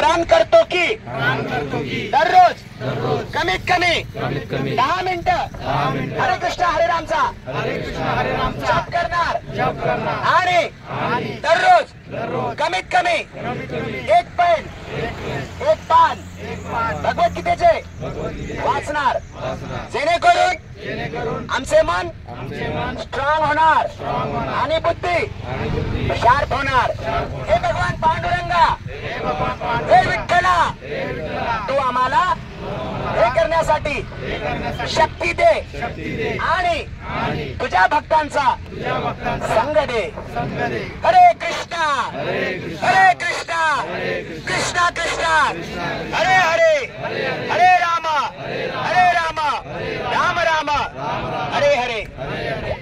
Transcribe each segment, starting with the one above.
प्राण करतो की दररोज कमीत कमी 10 मिनिटं हरे कृष्ण हरे रामचा जप करणार आणि दररोज कमीत कमी एक पान भगवद्गीतेचे वाचणार, जेणेकरून आमचे मन स्ट्रॉंग होणार आणि बुद्धी शार्प होणार. हे भगवान पांडुरंगा, हे विठ्ठला, तू आम्हाला हे करण्यासाठी शक्ती दे आणि तुझ्या भक्तांचा संग दे. हरे कृष्णा हरे कृष्णा कृष्णा कृष्णा हरे हरे हरे राम राम राम हरे हरे.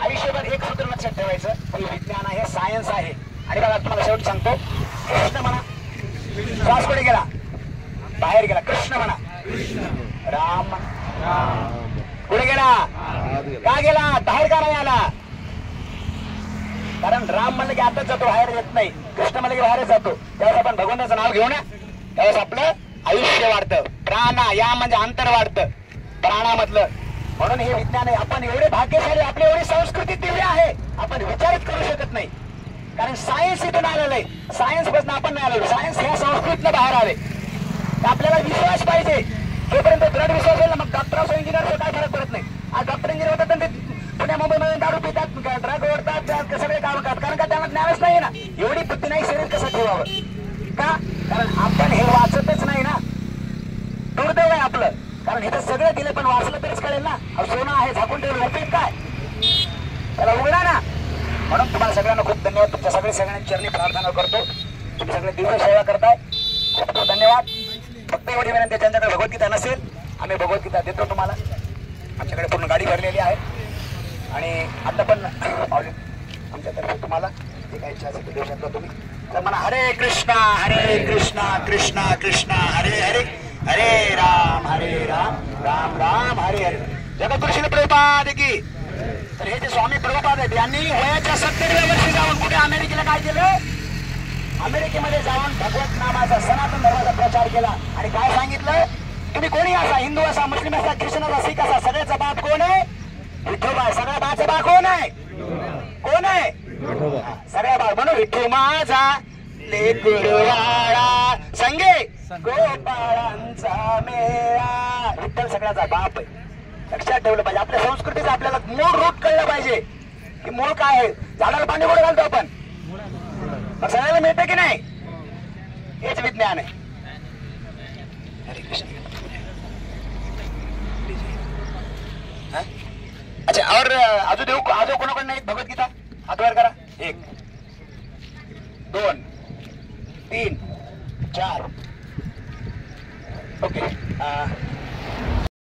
आयुष्यभर एक सूत्र लक्षात ठेवायचं, हे विज्ञान आहे, सायन्स आहे. आणि बघा तुम्हाला शेवट सांगतो, कृष्ण म्हणा, श्वास कुठे गेला, बाहेर गेला, कृष्ण म्हणा, राम कुठे गेला, का गेला, बाहेर का नाही आला? कारण राम म्हणलं की आताच जातो, बाहेर येत नाही. कृष्ण म्हणलं की बाहेरच जातो. त्यावेळेस आपण भगवंताचं नाव घेऊ ना, त्यावेळेस आपलं आयुष्य वाढतं. प्राणा या म्हणजे अंतर वाढतं प्राणामधलं. म्हणून हे विज्ञान आहे. आपण एवढे भाग्यशाली, आपली एवढी संस्कृती दिव्य आहे, आपण विचारच करू शकत नाही. कारण सायन्स इथून आलेलं आहे, सायन्स पासून आपण नाही आलेलो, सायन्स ह्या संस्कृतीनं बाहेर आले. आपल्याला विश्वास पाहिजे. जोपर्यंत दृढ विश्वास होईल ना, मग डॉक्टर असो इंजिनियर काय फरक पडत नाही. आज डॉक्टर इंजिनियर होतात ते पुण्या मुंबईमध्ये दारू पितात, ड्रग ओढतात, सगळे काम करतात. कारण का त्यांना ज्ञानच नाही ना, एवढी बुद्धी नाही. शरीर कसं ठेवावं का? कारण आपण हे वाचतच नाही ना, दुर्दैव आहे आपलं. कारण हे तर सगळं दिलं, पण वाचलं तरीच कळेल ना. सोनं आहे झाकून ठेवलं, उपयोग काय? त्याला उघडा ना. म्हणून तुम्हाला सगळ्यांना खूप धन्यवाद. तुमच्या सगळ्यांची चरणी प्रार्थना करतो. तुम्ही सगळे दिव्य सेवा करताय, खूप खूप धन्यवाद. फक्त एवढी विनंती, ज्यांच्याकडे भगवद्गीता नसेल, आम्ही भगवद्गीता देतो तुम्हाला. आमच्याकडे पूर्ण गाडी भरलेली आहे आणि आता पण आमच्यातर्फे तुम्हाला जे काही इच्छा असेल ते देऊ शकता तुम्ही. तर म्हणा हरे कृष्णा कृष्णा कृष्णा हरे हरे हरे राम राम राम हरे हरे. जगद्गुरु श्री प्रभुपाद की. तर हे जे स्वामी प्रभुपाद आहेत, यांनी वयाच्या 70व्या वर्षी जाऊन कुठे अमेरिकेला काय केलं, अमेरिकेमध्ये जाऊन भगवत नामाचा सनातन धर्माचा प्रचार केला. आणि काय सांगितलं, तुम्ही कोणी असा, हिंदू असा, मुस्लिम असा, ख्रिश्चन असा, शीख असा, सगळ्याचा बाप कोण आहे? विठोबा आहे. सगळ्या बाचा बाप कोण आहे? कोण आहे? सगळ्या बाप. म्हणून विठू माझा लेकुरवाळा संगे गोपाळांचा मेळा. विठ्ठल सगळ्याचा बाप आहे. लक्षात ठेवलं पाहिजे. आपल्या संस्कृतीचं आपल्याला मूळ रूट कळलं पाहिजे की मूळ काय आहे. झाडाला पाणी कुठे घालतो आपण, मग सगळ्याला मिळतं की नाही? हेच विज्ञान आहे. हरे कृष्ण. अच्छा, और अजून देऊ, अजून कोणाकडे नाही भगवद्गीता? हात वर करा. 1 2 3 4. ओके.